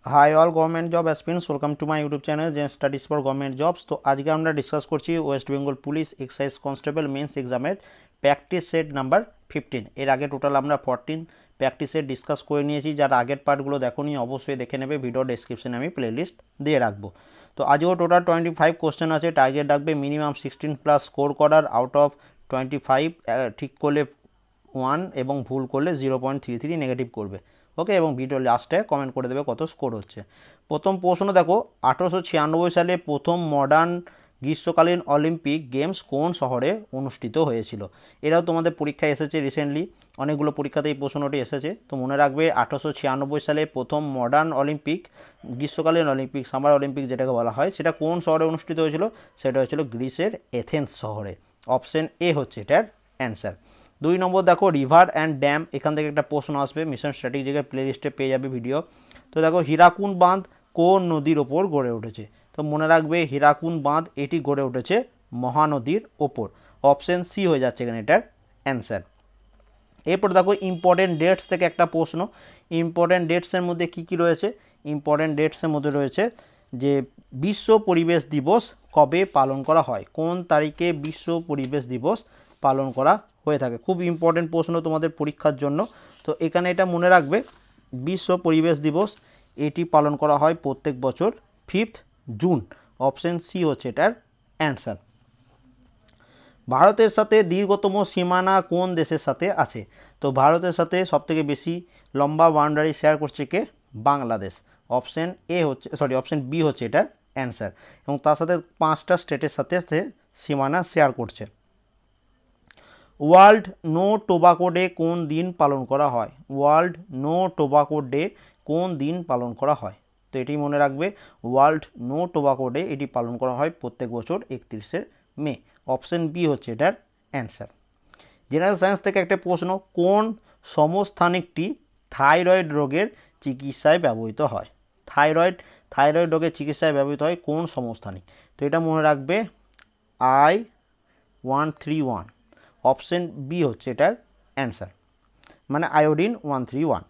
High all government job aspirants, welcome to my YouTube channel Zen Studies for government jobs. তো আজকে আমরা discuss করছি West Bengal police excise constable mains এক্সামের practice set number 15। এর আগে total আমরা 14 প্র্যাকটিস সেট ডিসকাস করে নিয়েছি। যারা আগের পার্টগুলো দেখোনি অবশ্যই দেখে নেবে, ভিডিও ডেসক্রিপশনে আমি প্লেলিস্ট দিয়ে রাখবো। তো আজকেও টোটাল 25 কোশ্চেন আছে। টার্গেট রাখবে মিনিমাম 16+ স্কোর করার। আউট অফ 25 ঠিক করলে 1 এবং ভুল করলে 0.33 নেগেটিভ করবে। ওকে, এবং ভিডিও লাস্টে কমেন্ট করে দেবে কত স্কোর হচ্ছে। প্রথম প্রশ্ন দেখো, 1896 সালে প্রথম মডার্ন গ্রীষ্মকালীন অলিম্পিক গেমস কোন শহরে অনুষ্ঠিত হয়েছিল? এটাও তোমাদের পরীক্ষায় এসেছে রিসেন্টলি, অনেকগুলো পরীক্ষাতে এই প্রশ্নটি এসেছে। তো মনে রাখবে 1896 সালে প্রথম মডার্ন অলিম্পিক গ্রীষ্মকালীন অলিম্পিক, সামার অলিম্পিক যেটাকে বলা হয়, সেটা কোন শহরে অনুষ্ঠিত হয়েছিল? সেটা হয়েছিল গ্রিসের এথেন্স শহরে। অপশন এ হচ্ছে এটার অ্যান্সার। 2 নম্বর দেখো, রিভার অ্যান্ড ড্যাম, এখান থেকে একটা প্রশ্ন আসবে, মিশন স্ট্র্যাটেজিকের প্লেলিস্টে পেয়ে যাবে ভিডিও। তো দেখো, হীরাকুদ বাঁধ কোন নদীর ওপর গড়ে উঠেছে? তো মনে রাখবে হীরাকুদ বাঁধ এটি গড়ে উঠেছে মহানদীর ওপর। অপশন সি হয়ে যাচ্ছে এখানে এটার অ্যান্সার। এরপর দেখো, ইম্পর্টেন্ট ডেটস থেকে একটা প্রশ্ন। ইম্পর্টেন্ট ডেটসের মধ্যে কি কি রয়েছে? ইম্পর্টেন্ট ডেটসের মধ্যে রয়েছে যে বিশ্ব পরিবেশ দিবস কবে পালন করা হয়, কোন তারিখে বিশ্ব পরিবেশ দিবস পালন করা হয়ে থাকে। খুব ইম্পর্টেন্ট প্রশ্ন তোমাদের পরীক্ষার জন্য। তো এখানে এটা মনে রাখবে, বিশ্ব পরিবেশ দিবস এটি পালন করা হয় প্রত্যেক বছর 5 জুন। অপশন সি হচ্ছে এটার অ্যান্সার। ভারতের সাথে দীর্ঘতম সীমানা কোন দেশের সাথে আছে? তো ভারতের সাথে সবথেকে বেশি লম্বা বাউন্ডারি শেয়ার করছে কে? বাংলাদেশ। অপশন এ হচ্ছে, সরি, অপশন বি হচ্ছে এটার অ্যান্সার। এবং তার সাথে 5টা স্টেটের সাথে সে সীমানা শেয়ার করছে। ওয়ার্ল্ড নো টোবাকো ডে কোন দিন পালন করা হয়? ওয়ার্ল্ড নো টোবাকো ডে কোন দিন পালন করা হয়? তো এটি মনে রাখবে, ওয়ার্ল্ড নো টোবাকো ডে এটি পালন করা হয় প্রত্যেক বছর 31শে মে। অপশন বি হচ্ছে এটার অ্যান্সার। জেনারেল সায়েন্স থেকে একটা প্রশ্ন, কোন সমস্থানিকটি থাইরয়েড রোগের চিকিৎসায় ব্যবহৃত হয়? থাইরয়েড রোগের চিকিৎসায় ব্যবহৃত হয় কোন সমস্থানিক? তো এটা মনে রাখবে I131। অপশন বি হচ্ছে এটার অ্যান্সার, মানে আয়োডিন 131।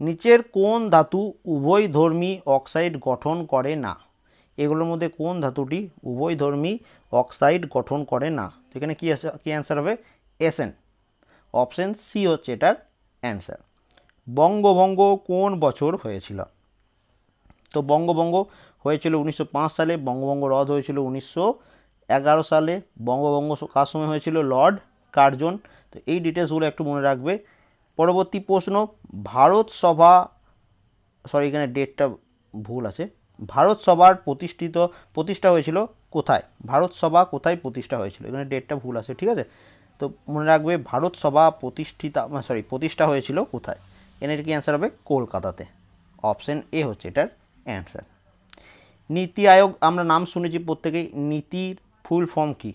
নিচের কোন ধাতু উভয়ধর্মী অক্সাইড গঠন করে না? এগুলোর মধ্যে কোন ধাতুটি উভয়ধর্মী অক্সাইড গঠন করে না? তো এখানে কি অ্যান্সার হবে? এসএন। অপশন সি হচ্ছে এটার অ্যান্সার। বঙ্গভঙ্গ কোন বছর হয়েছিল? তো বঙ্গভঙ্গ হয়েছিল 1905 সালে। বঙ্গভঙ্গ রদ হয়েছিল 1911 সালে। বঙ্গভঙ্গ কার সময় হয়েছিল? Lord Curzon. তো এই ডিটেলসগুলো একটু মনে রাখবে। পরবর্তী প্রশ্ন, ভারত সভা, সরি এখানে ডেটটা ভুল আছে। ভারত সভার প্রতিষ্ঠা হয়েছিল কোথায়? ভারত সভা কোথায় প্রতিষ্ঠা হয়েছিল? এখানে ডেটটা ভুল আছে, ঠিক আছে? তো মনে রাখবে ভারত সভা প্রতিষ্ঠা হয়েছিল কোথায়? এর কি অ্যান্সার হবে? কলকাতাতে। অপশন এ হচ্ছে এটার অ্যান্সার। নীতি আয়োগ আমরা নাম শুনেছি প্রত্যেকেই, নীতির ফুল ফর্ম কি?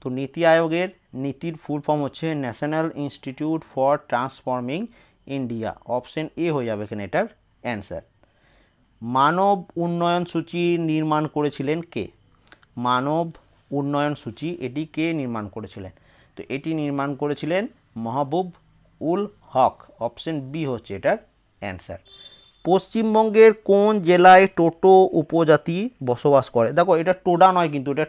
তো নীতি আয়োগের নীতির ফুল ফর্ম হচ্ছে national institute for transforming India. Option A হয়ে যাবে এখানে এটার অ্যান্সার। মানব উন্নয়ন সূচি নির্মাণ করেছিলেন কে? মানব উন্নয়ন সূচি এটি কে নির্মাণ করেছিলেন? তো এটি নির্মাণ করেছিলেন মাহবুব উল হক। অপশন বি হচ্ছে এটার অ্যান্সার। পশ্চিমবঙ্গের কোন জেলায় টোটো উপজাতি বসবাস করে? দেখো, এটা টোডা নয় কিন্তু, এটা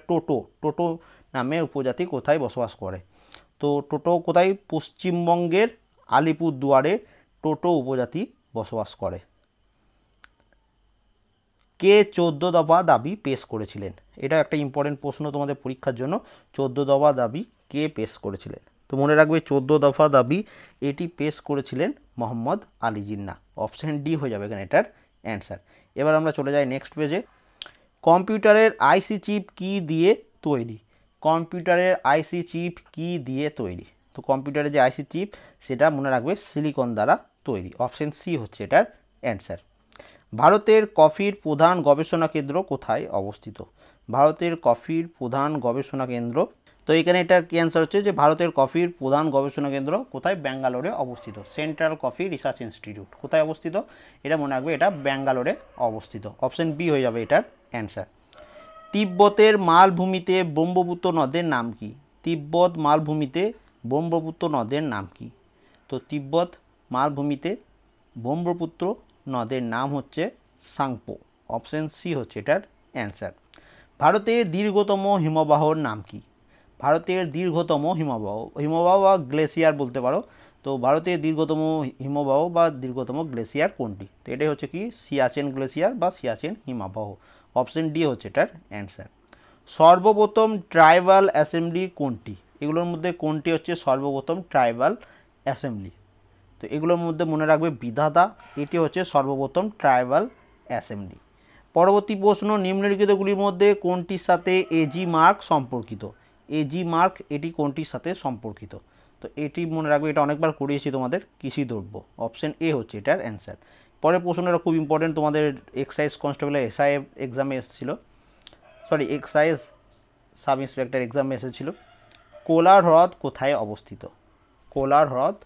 টোটো নামে উপজাতি কোথায় বসবাস করে? তো টোটো কোথায়? পশ্চিমবঙ্গের আলিপুরদুয়ারে টোটো উপজাতি বসবাস করে। কে 14 দফা দাবি পেশ করেছিলেন? এটা একটা ইম্পর্টেন্ট প্রশ্ন তোমাদের পরীক্ষার জন্য। 14 দফা দাবি কে পেশ করেছিলেন? তো মনে রাখবে 14 দফা দাবি এটি পেশ করেছিলেন মোহাম্মদ আলী জিন্নাহ। অপশন ডি হয়ে যাবে এখানে এটার অ্যান্সার। এবার আমরা চলে যাই নেক্সট পেজে। কম্পিউটারের আইসি চিপ কি দিয়ে তৈরি? কম্পিউটারের আইসি চিপ কি দিয়ে তৈরি? তো কম্পিউটারের যে আইসি চিপ সেটা মনে রাখবে সিলিকন দ্বারা তৈরি। অপশন সি হচ্ছে এটার অ্যান্সার। ভারতের কফির প্রধান গবেষণা কেন্দ্র কোথায় অবস্থিত? ভারতের কফির প্রধান গবেষণা কেন্দ্র, তো এখানে এটার কি অ্যান্সার হচ্ছে যে ভারতের কফির প্রধান গবেষণা কেন্দ্র কোথায়? ব্যাঙ্গালোরে অবস্থিত। সেন্ট্রাল কফি রিসার্চ ইনস্টিটিউট কোথায় অবস্থিত? এটা মনে রাখবে, এটা ব্যাঙ্গালোরে অবস্থিত। অপশন বি হয়ে যাবে এটার অ্যান্সার। তিব্বতের মালভূমিতে ব্রহ্মপুত্র নদের নাম কি? তিব্বত মালভূমিতে ব্রহ্মপুত্র নদের নাম কি? তো তিব্বত মালভূমিতে ব্রহ্মপুত্র নদের নাম হচ্ছে সাংপো। অপশন সি হচ্ছে এটার অ্যান্সার। ভারতের দীর্ঘতম হিমবাহর নাম কি? ভারতের দীর্ঘতম হিমবাহ বা গ্লেসিয়ার বলতে পারো। তো ভারতের দীর্ঘতম হিমবাহ বা দীর্ঘতম গ্লেসিয়ার কোনটি? তো এটাই হচ্ছে কি সিয়াচেন গ্লেসিয়ার বা সিয়াচেন হিমবাহ। অপশন ডি হচ্ছে এটার অ্যান্সার। সর্বপ্রথম ট্রাইবাল অ্যাসেম্বলি কোনটি? এগুলোর মধ্যে কোনটি হচ্ছে সর্বপ্রথম ট্রাইবাল অ্যাসেম্বলি? তো এগুলোর মধ্যে মনে রাখবে বিধাতা, এটি হচ্ছে সর্বপ্রথম ট্রাইবাল অ্যাসেম্বলি। পরবর্তী প্রশ্ন, নিম্নলিখিতগুলির মধ্যে কোনটির সাথে এজি মার্ক সম্পর্কিত? এজি মার্ক এটি কোনটির সাথে সম্পর্কিত? তো এটি মনে রাখবে, এটা অনেকবার করিয়েছি তোমাদের, কৃষি দ্রব্য। অপশন এ হচ্ছে এটার অ্যান্সার। পরের প্রশ্নটা খুব ইম্পর্টেন্ট, তোমাদের এক্সাইজ কনস্টেবলের এসআইএফ এক্সামে এসেছিল, সরি এক্সাইজ সাব ইন্সপেক্টর এক্সামে এসেছিল। কোলার হ্রদ কোথায় অবস্থিত? কোলার হ্রদ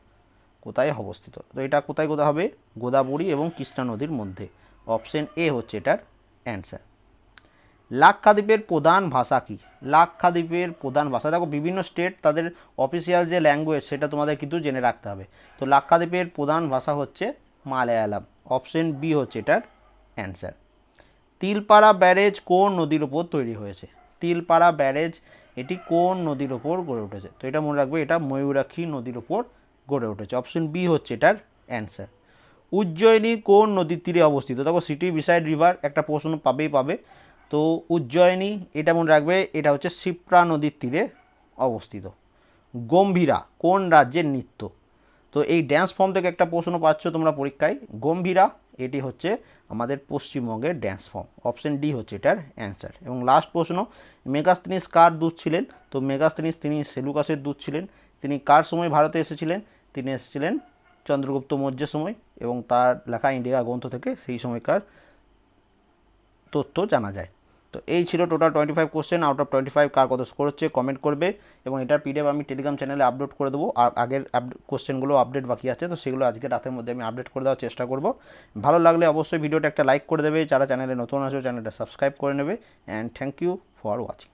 কোথায় অবস্থিত? তো এটা কোথায় কোথায় হবে? গোদাবরী এবং কৃষ্ণা নদীর মধ্যে। অপশন এ হচ্ছে এটার অ্যান্সার। লাক্ষাদ্বীপের প্রধান ভাষা কি? লাক্ষাদ্বীপের প্রধান ভাষা, দেখো বিভিন্ন স্টেট তাদের অফিসিয়াল যে ল্যাঙ্গুয়েজ সেটা তোমাদের কিন্তু জেনে রাখতে হবে। তো লাক্ষাদ্বীপের প্রধান ভাষা হচ্ছে মালায়ালাম। অপশন বি হচ্ছে এটার অ্যান্সার। তিলপাড়া ব্যারেজ কোন নদীর ওপর তৈরি হয়েছে? তিলপাড়া ব্যারেজ এটি কোন নদীর ওপর গড়ে উঠেছে? তো এটা মনে রাখবে, এটা ময়ূরাক্ষী নদীর ওপর গড়ে উঠেছে। অপশন বি হচ্ছে এটার অ্যান্সার। উজ্জয়িনী কোন নদীর তীরে অবস্থিত? দেখো সিটি বিসাইড রিভার একটা প্রশ্ন পাবে। তো উজ্জয়িনী এটা মনে রাখবে, এটা হচ্ছে শিপ্রা নদীর তীরে অবস্থিত। গম্ভীরা কোন রাজ্যের নৃত্য? তো এই ড্যান্স ফর্ম থেকে একটা প্রশ্ন পাচ্ছ তোমরা পরীক্ষায়। গম্ভীরা এটি হচ্ছে আমাদের পশ্চিমবঙ্গের ড্যান্স ফর্ম। অপশন ডি হচ্ছে এটার অ্যান্সার। এবং লাস্ট প্রশ্ন, মেগাস্তিনিস কার দূত ছিলেন? তো মেগাস্তিনিস তিনি সেলুকাসের দূত ছিলেন। তিনি কার সময় ভারতে এসেছিলেন? তিনি এসেছিলেন চন্দ্রগুপ্ত মৌর্যের সময়, এবং তার লেখা ইন্ডিকা গ্রন্থ থেকে সেই সময়কার তথ্য জানা যায়। তো এই ছিল টোটাল 25 কোশ্চেন। আউট অফ 25 কার কত স্কোর হচ্ছে কমেন্ট করবে, এবং এটার পিডিএফ আমি টেলিগ্রাম চ্যানেলে আপলোড করে দেবো। আর আগের কোশ্চেনগুলো আপডেট বাকি আছে, তো সেগুলো আজকে রাতের মধ্যে আমি আপডেট করে দেওয়ার চেষ্টা করব। ভালো লাগলে অবশ্যই ভিডিওটা একটা লাইক করে দেবে, যারা চ্যানেলে নতুন আছে চ্যানেলটা সাবস্ক্রাইব করে নেবে। And thank you for watching.